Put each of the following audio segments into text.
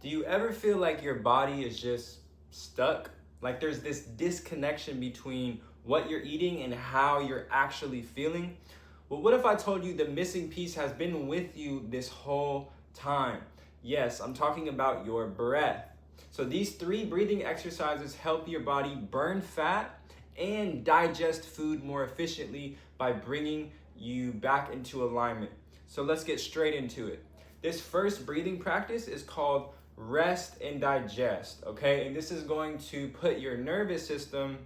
Do you ever feel like your body is just stuck? Like there's this disconnection between what you're eating and how you're actually feeling? Well, what if I told you the missing piece has been with you this whole time? Yes, I'm talking about your breath. So these 3 breathing exercises help your body burn fat and digest food more efficiently by bringing you back into alignment. So let's get straight into it. This first breathing practice is called rest and digest, okay? And this is going to put your nervous system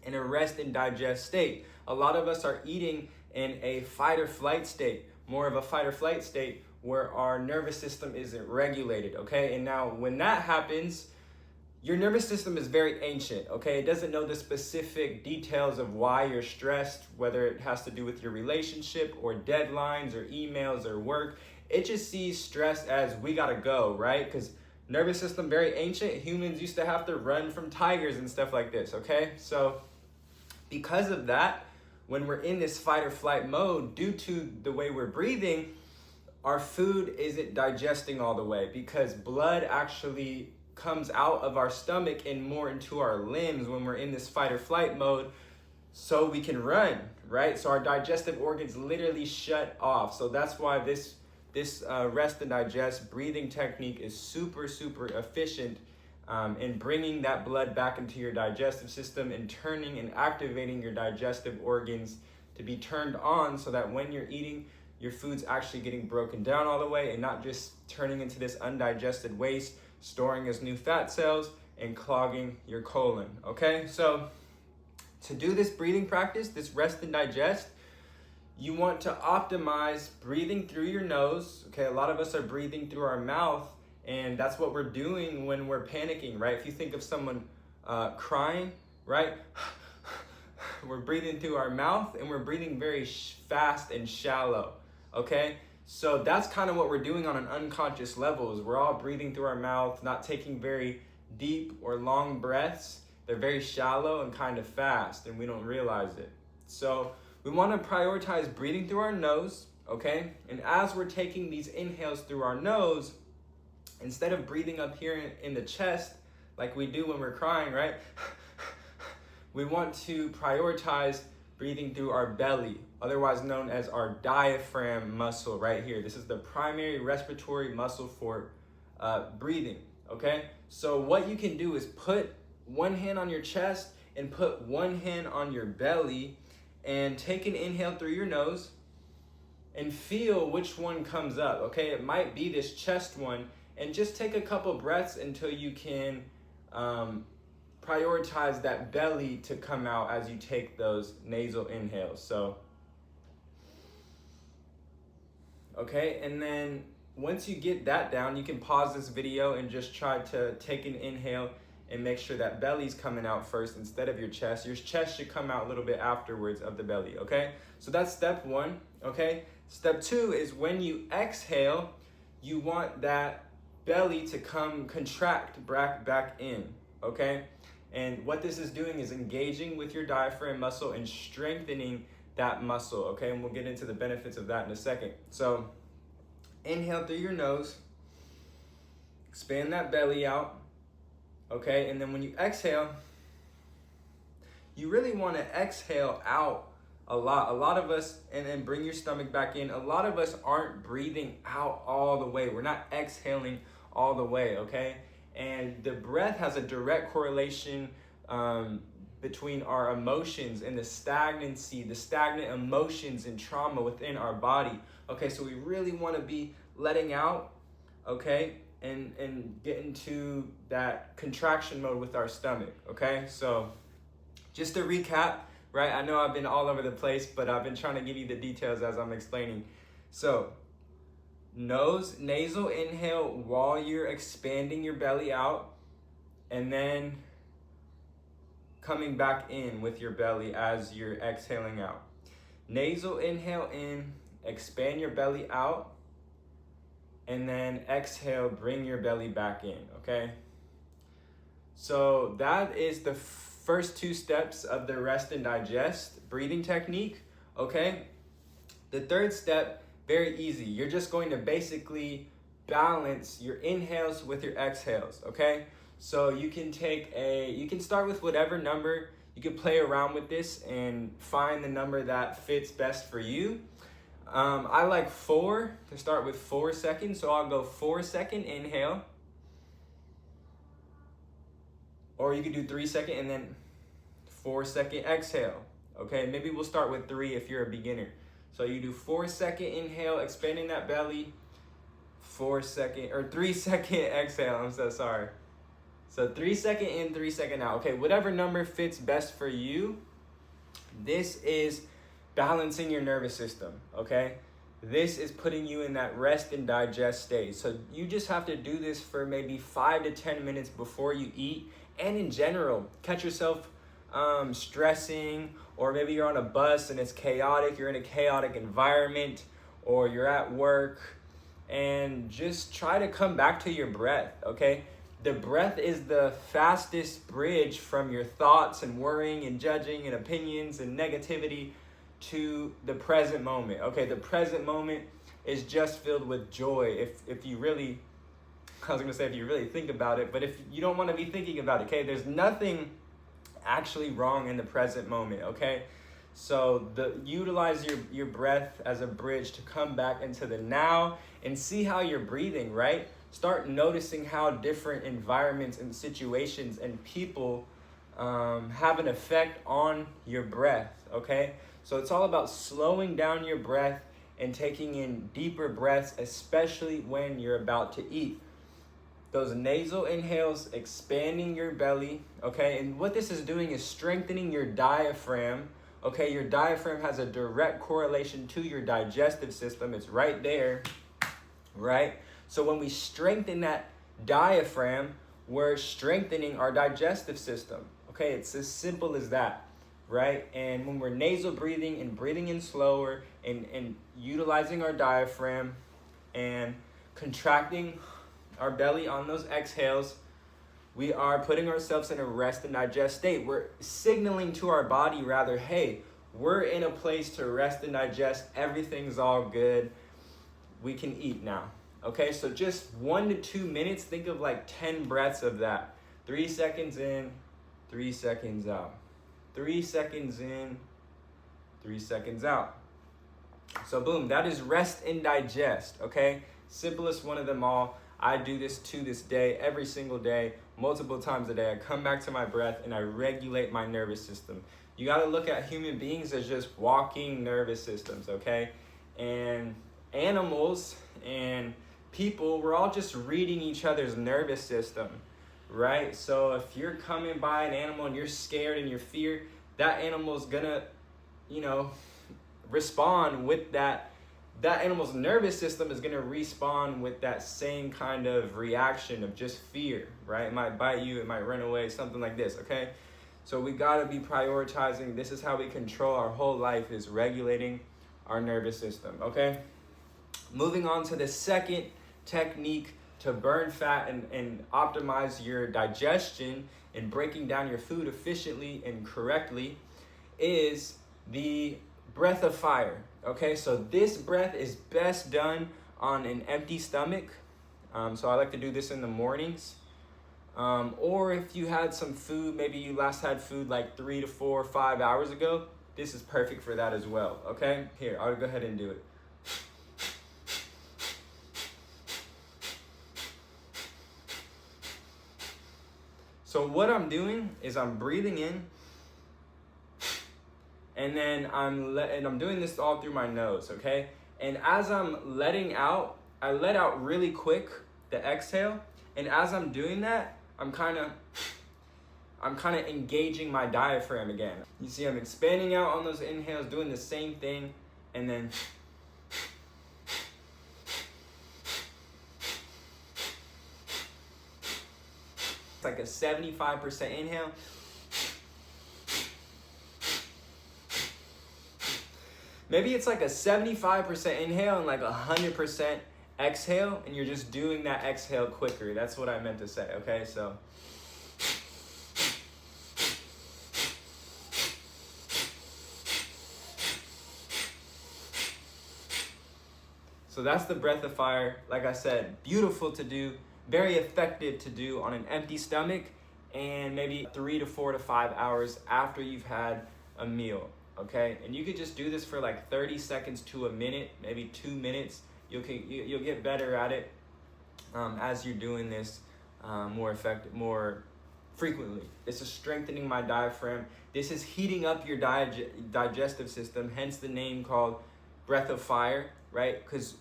in a rest and digest state. A lot of us are eating in a fight or flight state, more of a fight or flight state where our nervous system isn't regulated, okay? And now when that happens, your nervous system is very ancient, okay? It doesn't know the specific details of why you're stressed, whether it has to do with your relationship or deadlines or emails or work. It just sees stress as we gotta go, right? Because nervous system, very ancient. Humans used to have to run from tigers and stuff like this, okay? So because of that, when we're in this fight or flight mode, due to the way we're breathing, our food isn't digesting all the way because blood actually comes out of our stomach and more into our limbs when we're in this fight or flight mode so we can run, right? So our digestive organs literally shut off. So that's why this rest and digest breathing technique is super efficient in bringing that blood back into your digestive system and turning and activating your digestive organs to be turned on so that when you're eating, your food's actually getting broken down all the way and not just turning into this undigested waste, storing as new fat cells and clogging your colon, okay? So to do this breathing practice, this rest and digest, you want to optimize breathing through your nose, okay? A lot of us are breathing through our mouth, and that's what we're doing when we're panicking, right? If you think of someone crying, right? We're breathing through our mouth and we're breathing very fast and shallow, okay? So that's kind of what we're doing on an unconscious level is we're all breathing through our mouth, not taking very deep or long breaths. They're very shallow and kind of fast and we don't realize it. So we want to prioritize breathing through our nose, okay? And as we're taking these inhales through our nose, instead of breathing up here in the chest like we do when we're crying, right? We want to prioritize breathing through our belly, otherwise known as our diaphragm muscle right here. This is the primary respiratory muscle for breathing, okay? So what you can do is put one hand on your chest and put one hand on your belly and take an inhale through your nose and feel which one comes up, okay? It might be this chest one, and just take a couple breaths until you can prioritize that belly to come out as you take those nasal inhales. So, okay, and then once you get that down, you can pause this video and just try to take an inhale and make sure that belly's coming out first instead of your chest. Your chest should come out a little bit afterwards of the belly, okay? So that's step 1, okay? Step 2 is when you exhale, you want that belly to come contract back in, okay? And what this is doing is engaging with your diaphragm muscle and strengthening that muscle, okay? And we'll get into the benefits of that in a second. So inhale through your nose, expand that belly out, okay? And then when you exhale, you really want to exhale out a lot. A lot of us, and then bring your stomach back in, a lot of us aren't breathing out all the way. We're not exhaling all the way, okay? And the breath has a direct correlation between our emotions and the stagnancy, the stagnant emotions and trauma within our body. Okay, so we really want to be letting out, okay, and get into that contraction mode with our stomach, okay? So just to recap, right? I know I've been all over the place, but I've been trying to give you the details as I'm explaining. So nasal inhale while you're expanding your belly out, and then coming back in with your belly as you're exhaling out. Nasal inhale in, expand your belly out, and then exhale, bring your belly back in, okay? So that is the first 2 steps of the rest and digest breathing technique, okay? The third step, very easy. You're just going to basically balance your inhales with your exhales, okay? So you can start with whatever number. You can play around with this and find the number that fits best for you. I like 4 to start with 4 seconds. So I'll go 4-second inhale. Or you could do 3-second and then 4-second exhale. Okay, maybe we'll start with 3 if you're a beginner. So you do 4-second inhale, expanding that belly. 3-second exhale. I'm so sorry. So 3-second in, 3-second out. Okay, whatever number fits best for you. This is balancing your nervous system, okay? This is putting you in that rest and digest state. So you just have to do this for maybe 5 to 10 minutes before you eat. And in general, catch yourself stressing, or maybe you're on a bus and it's chaotic, you're in a chaotic environment, or you're at work, and just try to come back to your breath, okay? The breath is the fastest bridge from your thoughts and worrying and judging and opinions and negativity to the present moment, okay? The present moment is just filled with joy if you really, I was gonna say if you really think about it, but if you don't wanna be thinking about it, okay? There's nothing actually wrong in the present moment, okay? So utilize your breath as a bridge to come back into the now and see how you're breathing, right? Start noticing how different environments and situations and people have an effect on your breath, okay? So it's all about slowing down your breath and taking in deeper breaths, especially when you're about to eat. Those nasal inhales, expanding your belly, okay? And what this is doing is strengthening your diaphragm, okay? Your diaphragm has a direct correlation to your digestive system. It's right there, right? So when we strengthen that diaphragm, we're strengthening our digestive system, okay? It's as simple as that, right? And when we're nasal breathing and breathing in slower and utilizing our diaphragm and contracting our belly on those exhales, we are putting ourselves in a rest and digest state. We're signaling to our body rather, hey, we're in a place to rest and digest. Everything's all good. We can eat now. Okay, so just 1 to 2 minutes, think of like 10 breaths of that. 3 seconds in, 3 seconds out. 3 seconds in, 3 seconds out. So boom, that is rest and digest, okay? Simplest one of them all. I do this to this day, every single day, multiple times a day. I come back to my breath and I regulate my nervous system. You gotta look at human beings as just walking nervous systems, okay? And animals and people, we're all just reading each other's nervous system, right? So if you're coming by an animal and you're scared and you're fear, that animal's gonna, respond with that. That animal's nervous system is gonna respond with that same kind of reaction of just fear, right? It might bite you, it might run away, something like this, okay? So we gotta be prioritizing. This is how we control our whole life, is regulating our nervous system, okay? Moving on to the second technique to burn fat and optimize your digestion and breaking down your food efficiently and correctly is the breath of fire. Okay, so this breath is best done on an empty stomach. So I like to do this in the mornings. Or if you had some food, maybe you last had food like 3 to 4 or 5 hours ago, this is perfect for that as well, okay? Here, I'll go ahead and do it. So what I'm doing is I'm breathing in, and then I'm doing this all through my nose, okay? And as I'm letting out, I let out really quick, the exhale. And as I'm doing that, I'm kind of engaging my diaphragm again. You see, I'm expanding out on those inhales, doing the same thing, and then it's like a 75% inhale. Maybe it's like a 75% inhale and like 100% exhale, and you're just doing that exhale quicker. That's what I meant to say, okay? So So that's the breath of fire. Like I said, beautiful to do, very effective to do on an empty stomach, and maybe 3 to 4 to 5 hours after you've had a meal. Okay, and you could just do this for like 30 seconds to a minute, maybe 2 minutes. You'll get better at it as you're doing this more frequently. This is strengthening my diaphragm. This is heating up your digestive system, hence the name called breath of fire, right? Because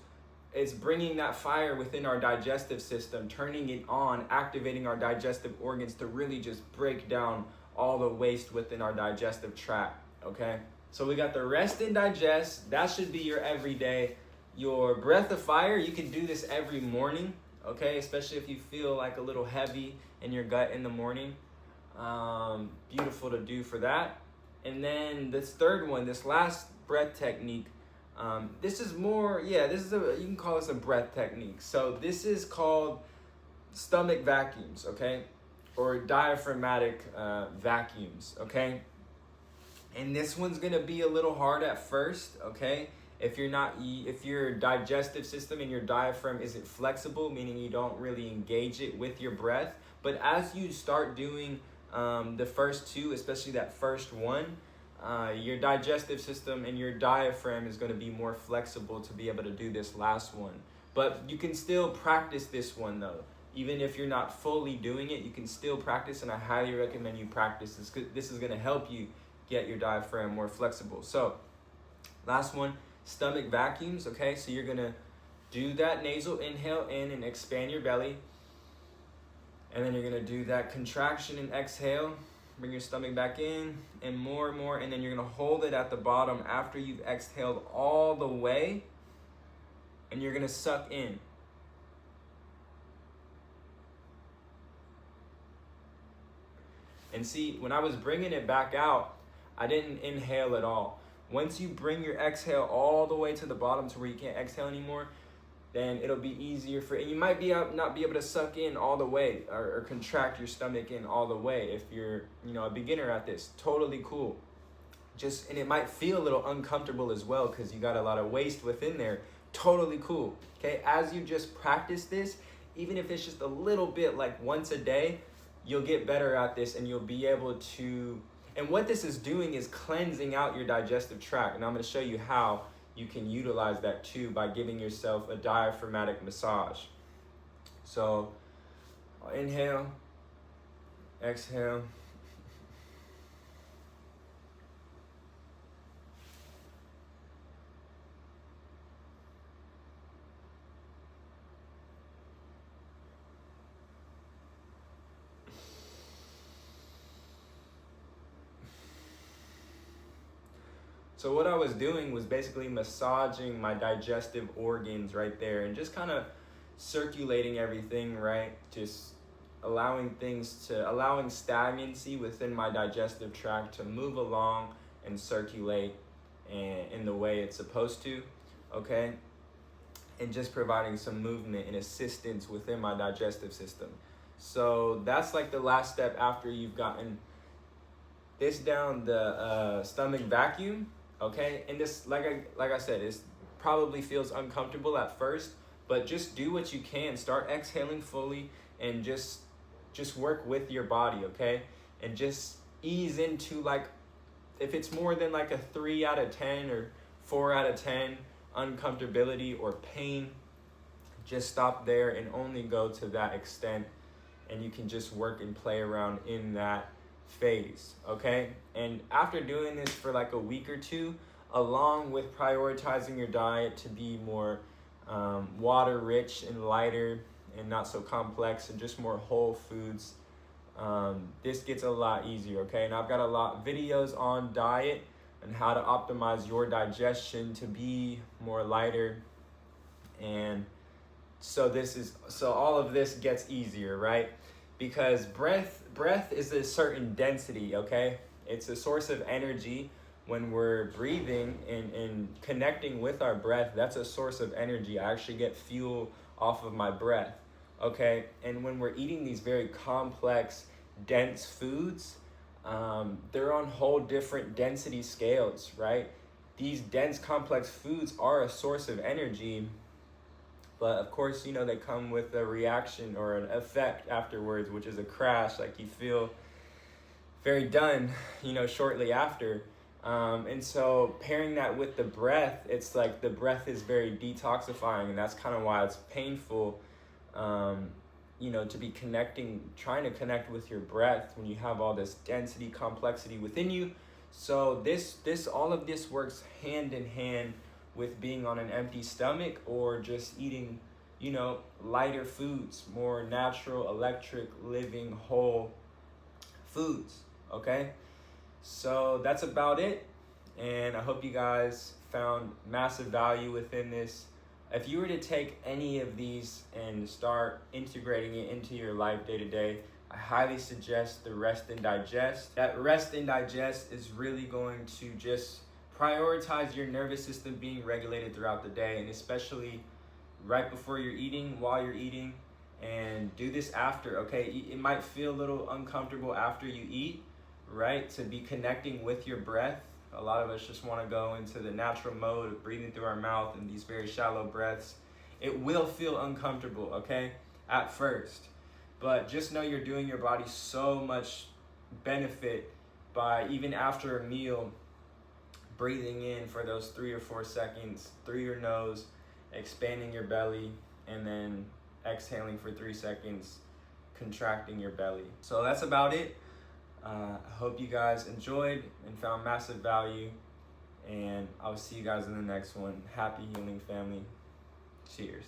it's bringing that fire within our digestive system, turning it on, activating our digestive organs to really just break down all the waste within our digestive tract, okay? So we got the rest and digest. That should be your everyday. Your breath of fire, you can do this every morning, okay? Especially if you feel like a little heavy in your gut in the morning. Beautiful to do for that. And then this third one, this last breath technique, this is more, you can call this a breath technique. So this is called stomach vacuums, okay? Or diaphragmatic vacuums, okay? And this one's gonna be a little hard at first, okay? If your digestive system and your diaphragm isn't flexible, meaning you don't really engage it with your breath, but as you start doing the first two, especially that first one, your digestive system and your diaphragm is going to be more flexible to be able to do this last one. But you can still practice this one though. Even if you're not fully doing it, you can still practice, and I highly recommend you practice this. This is going to help you get your diaphragm more flexible. So last one, stomach vacuums, okay? So you're going to do that nasal inhale in and expand your belly. And then you're going to do that contraction and exhale. Bring your stomach back in and more, and then you're going to hold it at the bottom after you've exhaled all the way, and you're going to suck in. And see, when I was bringing it back out, I didn't inhale at all. Once you bring your exhale all the way to the bottom to where you can't exhale anymore, then it'll be easier and you might not be able to suck in all the way or contract your stomach in all the way if you're, a beginner at this. Totally cool. And it might feel a little uncomfortable as well because you got a lot of waste within there. Totally cool. Okay, as you just practice this, even if it's just a little bit, like once a day, you'll get better at this, and you'll be able to, and what this is doing is cleansing out your digestive tract. And I'm going to show you how you can utilize that too by giving yourself a diaphragmatic massage. So I'll inhale, exhale. So what I was doing was basically massaging my digestive organs right there and just kind of circulating everything, right? Just allowing stagnancy within my digestive tract to move along and circulate in the way it's supposed to, okay? And just providing some movement and assistance within my digestive system. So that's like the last step after you've gotten this down the stomach vacuum. Okay, and this, like I said, it probably feels uncomfortable at first, but just do what you can. Start exhaling fully and just work with your body, okay? And just ease into, like, if it's more than like a 3 out of 10 or 4 out of 10 uncomfortability or pain, just stop there and only go to that extent, and you can just work and play around in that phase, okay? And after doing this for like a week or two, along with prioritizing your diet to be more water rich and lighter and not so complex and just more whole foods, this gets a lot easier, okay? And I've got a lot videos on diet and how to optimize your digestion to be more lighter, and so all of this gets easier, right? Because breath is a certain density, okay? It's a source of energy. When we're breathing and connecting with our breath, that's a source of energy. I actually get fuel off of my breath, okay? And when we're eating these very complex, dense foods, they're on whole different density scales, right? These dense, complex foods are a source of energy, But of course, you know, they come with a reaction or an effect afterwards, which is a crash. Like you feel very done, you know, shortly after. And so pairing that with the breath, it's like the breath is very detoxifying, and that's kind of why it's painful, you know, to be trying to connect with your breath when you have all this density, complexity within you. So all of this works hand in hand with being on an empty stomach or just eating, you know, lighter foods, more natural, electric, living, whole foods. Okay, so that's about it, and I hope you guys found massive value within this. If you were to take any of these and start integrating it into your life day to day, I highly suggest the rest and digest. That rest and digest is really going to just prioritize your nervous system being regulated throughout the day, and especially right before you're eating, while you're eating, and do this after, okay? It might feel a little uncomfortable after you eat, right? To be connecting with your breath. A lot of us just want to go into the natural mode of breathing through our mouth in these very shallow breaths. It will feel uncomfortable, okay, at first. But just know you're doing your body so much benefit by, even after a meal, breathing in for those 3 or 4 seconds through your nose, expanding your belly, and then exhaling for 3 seconds, contracting your belly. So that's about it. I hope you guys enjoyed and found massive value, and I'll see you guys in the next one. Happy healing, family. Cheers.